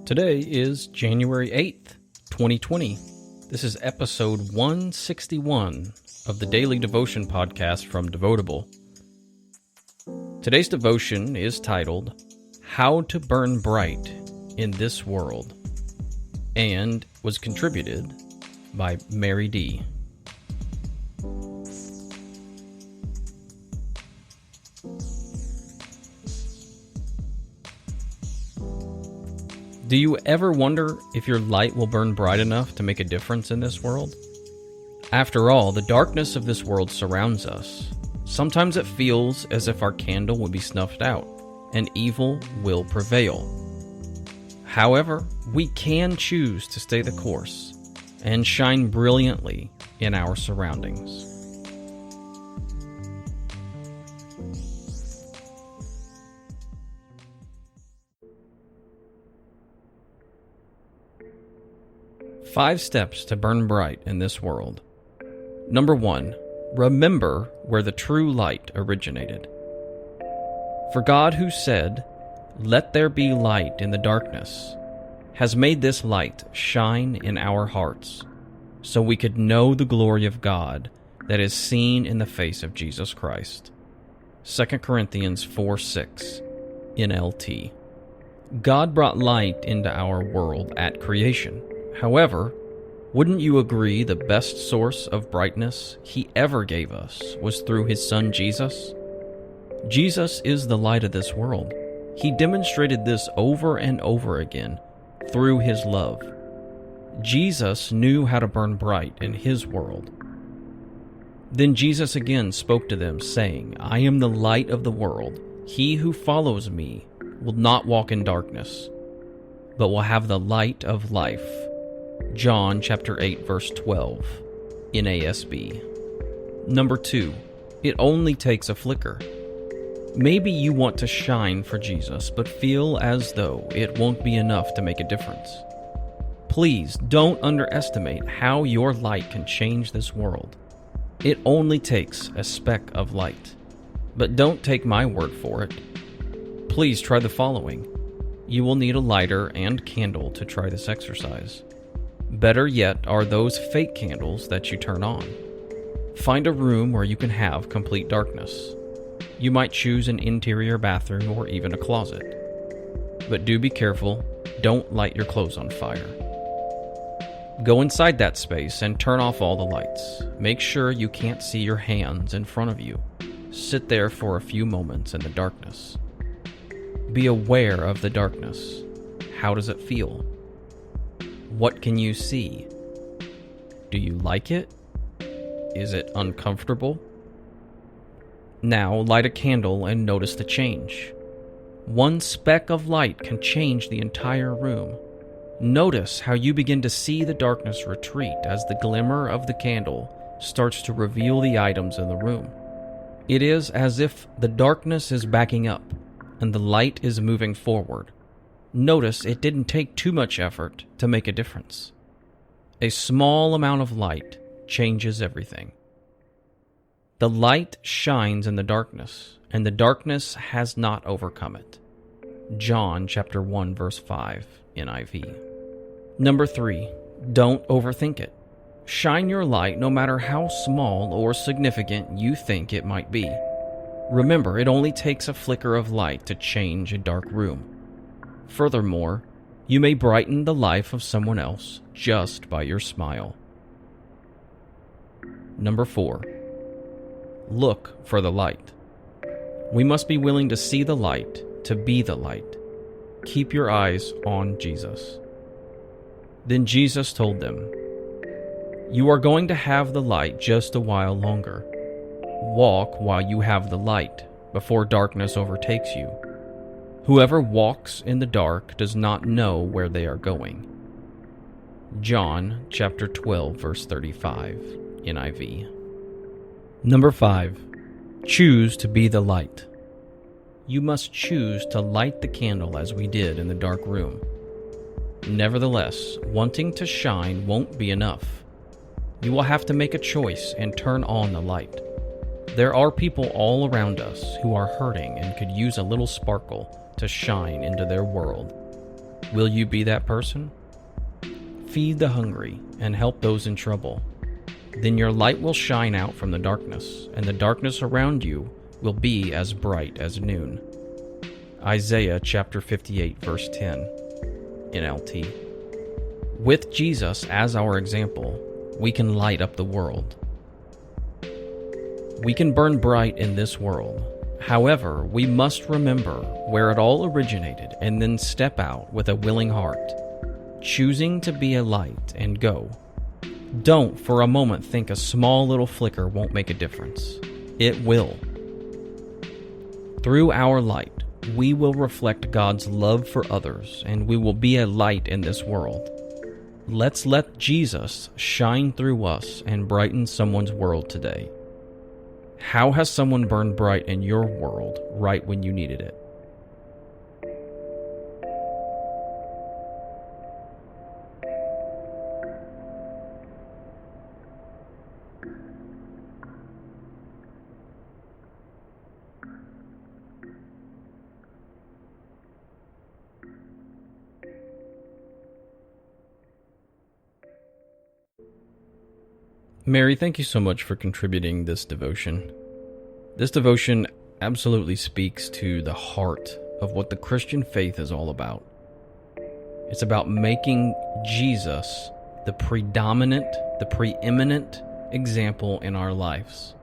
Today is January 8th, 2020. This is episode 161 of the Daily Devotion Podcast from Devotable. Today's devotion is titled, How to Burn Bright in This World, and was contributed by Mary D. Do you ever wonder if your light will burn bright enough to make a difference in this world? After all, the darkness of this world surrounds us. Sometimes it feels as if our candle will be snuffed out, and evil will prevail. However, we can choose to stay the course and shine brilliantly in our surroundings. Five steps to burn bright in this world. Number 1, remember where the true light originated. For God, who said, "Let there be light in the darkness," has made this light shine in our hearts, so we could know the glory of God that is seen in the face of Jesus Christ. 2 Corinthians 4:6, NLT. God brought light into our world at creation. However, wouldn't you agree the best source of brightness He ever gave us was through His Son Jesus? Jesus is the light of this world. He demonstrated this over and over again through His love. Jesus knew how to burn bright in His world. Then Jesus again spoke to them, saying, "I am the light of the world. He who follows me will not walk in darkness, but will have the light of life." John chapter 8, verse 12, NASB. Number 2, it only takes a flicker. Maybe you want to shine for Jesus, but feel as though it won't be enough to make a difference. Please don't underestimate how your light can change this world. It only takes a speck of light. But don't take my word for it. Please try the following. You will need a lighter and candle to try this exercise. Better yet are those fake candles that you turn on. Find a room where you can have complete darkness. You might choose an interior bathroom or even a closet. But do be careful, don't light your clothes on fire. Go inside that space and turn off all the lights. Make sure you can't see your hands in front of you. Sit there for a few moments in the darkness. Be aware of the darkness. How does it feel? What can you see? Do you like it? Is it uncomfortable? Now light a candle and notice the change. One speck of light can change the entire room. Notice how you begin to see the darkness retreat as the glimmer of the candle starts to reveal the items in the room. It is as if the darkness is backing up and the light is moving forward. Notice it didn't take too much effort to make a difference. A small amount of light changes everything. The light shines in the darkness, and the darkness has not overcome it. John chapter 1, verse 5, NIV. Number 3, don't overthink it. Shine your light no matter how small or significant you think it might be. Remember, it only takes a flicker of light to change a dark room. Furthermore, you may brighten the life of someone else just by your smile. Number 4, look for the light. We must be willing to see the light, to be the light. Keep your eyes on Jesus. Then Jesus told them, "You are going to have the light just a while longer. Walk while you have the light, before darkness overtakes you. Whoever walks in the dark does not know where they are going." John chapter 12, verse 35, NIV. Number 5, choose to be the light. You must choose to light the candle as we did in the dark room. Nevertheless, wanting to shine won't be enough. You will have to make a choice and turn on the light. There are people all around us who are hurting and could use a little sparkle to shine into their world. Will you be that person? Feed the hungry and help those in trouble. Then your light will shine out from the darkness, and the darkness around you will be as bright as noon. Isaiah chapter 58, verse 10, NLT. With Jesus as our example, we can light up the world. We can burn bright in this world. However, we must remember where it all originated and then step out with a willing heart, choosing to be a light and go. Don't for a moment think a small little flicker won't make a difference. It will. Through our light, we will reflect God's love for others, and we will be a light in this world. Let's let Jesus shine through us and brighten someone's world today. How has someone burned bright in your world right when you needed it? Mary, thank you so much for contributing this devotion. This devotion absolutely speaks to the heart of what the Christian faith is all about. It's about making Jesus the preeminent example in our lives.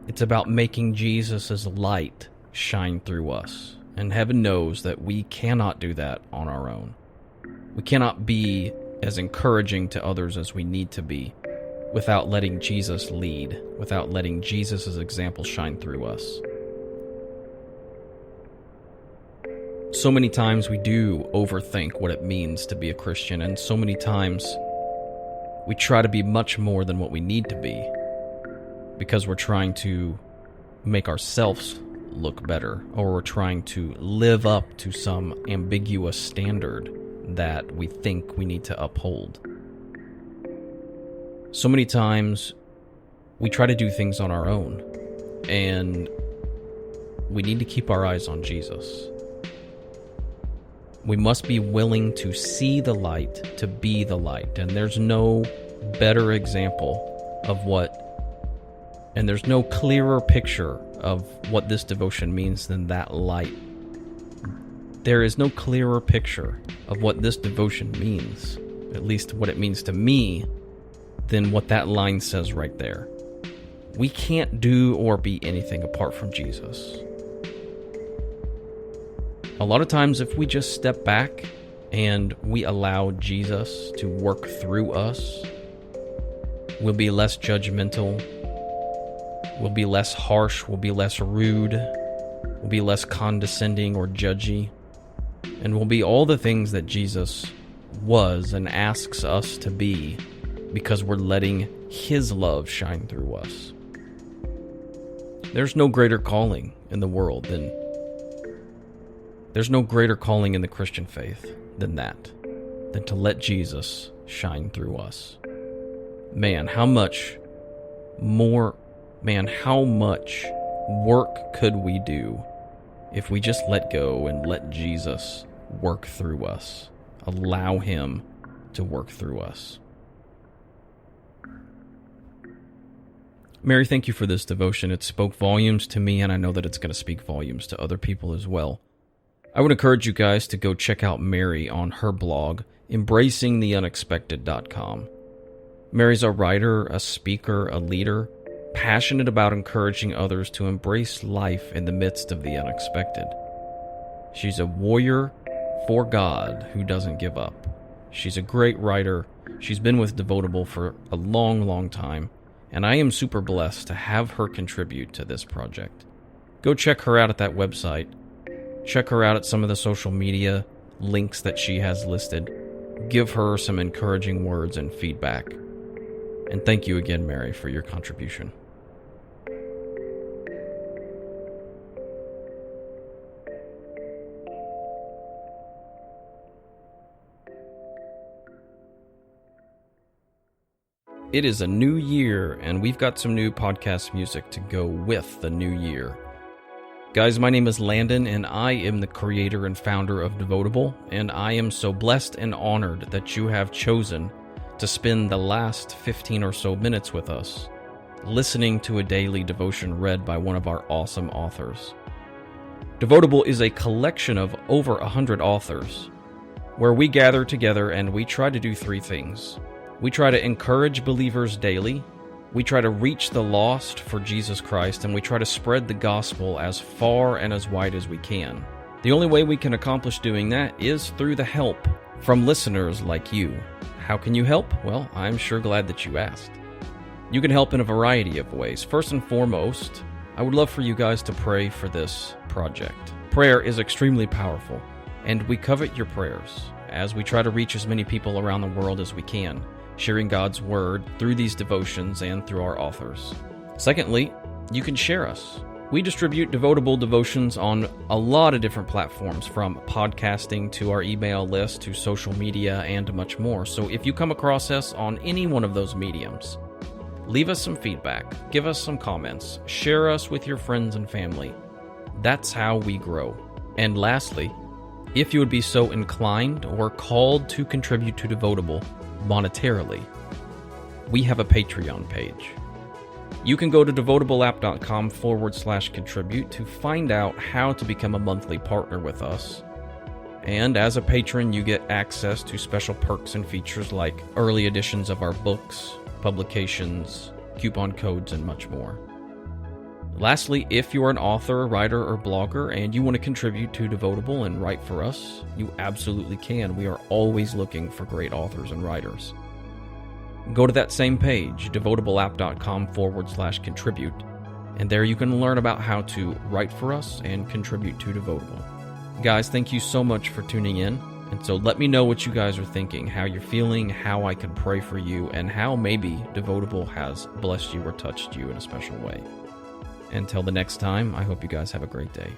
It's about making Jesus' light shine through us. And heaven knows that we cannot do that on our own. We cannot be as encouraging to others as we need to be without letting Jesus lead, without letting Jesus' example shine through us. So many times we do overthink what it means to be a Christian, and so many times we try to be much more than what we need to be because we're trying to make ourselves look better, or we're trying to live up to some ambiguous standard that we think we need to uphold. So many times we try to do things on our own, and we need to keep our eyes on Jesus. We must be willing to see the light, to be the light, and there's no better example of and there's no clearer picture of what this devotion means than that light. There is no clearer picture of what this devotion means, at least what it means to me, than what that line says right there. We can't do or be anything apart from Jesus. A lot of times, if we just step back and we allow Jesus to work through us, we'll be less judgmental, we'll be less harsh, we'll be less rude, we'll be less condescending or judgy, and we'll be all the things that Jesus was and asks us to be, because we're letting His love shine through us. There's no greater calling in the world there's no greater calling in the Christian faith than to let Jesus shine through us. How much work could we do if we just let go and let Jesus work through us, allow Him to work through us. Mary, thank you for this devotion. It spoke volumes to me, and I know that it's going to speak volumes to other people as well. I would encourage you guys to go check out Mary on her blog, embracingtheunexpected.com. Mary's a writer, a speaker, a leader, passionate about encouraging others to embrace life in the midst of the unexpected. She's a warrior for God who doesn't give up. She's a great writer. She's been with Devotable for a long, long time, and I am super blessed to have her contribute to this project. Go check her out at that website. Check her out at some of the social media links that she has listed. Give her some encouraging words and feedback. And thank you again, Mary, for your contribution. It is a new year, and we've got some new podcast music to go with the new year. Guys, my name is Landon, and I am the creator and founder of Devotable, and I am so blessed and honored that you have chosen to spend the last 15 or so minutes with us, listening to a daily devotion read by one of our awesome authors. Devotable is a collection of over 100 authors, where we gather together and we try to do three things. We try to encourage believers daily, we try to reach the lost for Jesus Christ, and we try to spread the gospel as far and as wide as we can. The only way we can accomplish doing that is through the help from listeners like you. How can you help? Well, I'm sure glad that you asked. You can help in a variety of ways. First and foremost, I would love for you guys to pray for this project. Prayer is extremely powerful, and we covet your prayers as we try to reach as many people around the world as we can, sharing God's Word through these devotions and through our authors. Secondly, you can share us. We distribute Devotable devotions on a lot of different platforms, from podcasting to our email list to social media and much more. So if you come across us on any one of those mediums, leave us some feedback, give us some comments, share us with your friends and family. That's how we grow. And lastly, if you would be so inclined or called to contribute to Devotable monetarily, we have a Patreon page. You can go to devotableapp.com/contribute to find out how to become a monthly partner with us. And as a patron, you get access to special perks and features like early editions of our books, publications, coupon codes, and much more. Lastly, if you're an author, writer, or blogger and you want to contribute to Devotable and write for us, you absolutely can. We are always looking for great authors and writers. Go to that same page, devotableapp.com/contribute, and there you can learn about how to write for us and contribute to Devotable. Guys, thank you so much for tuning in, and so let me know what you guys are thinking, how you're feeling, how I can pray for you, and how maybe Devotable has blessed you or touched you in a special way. Until the next time, I hope you guys have a great day.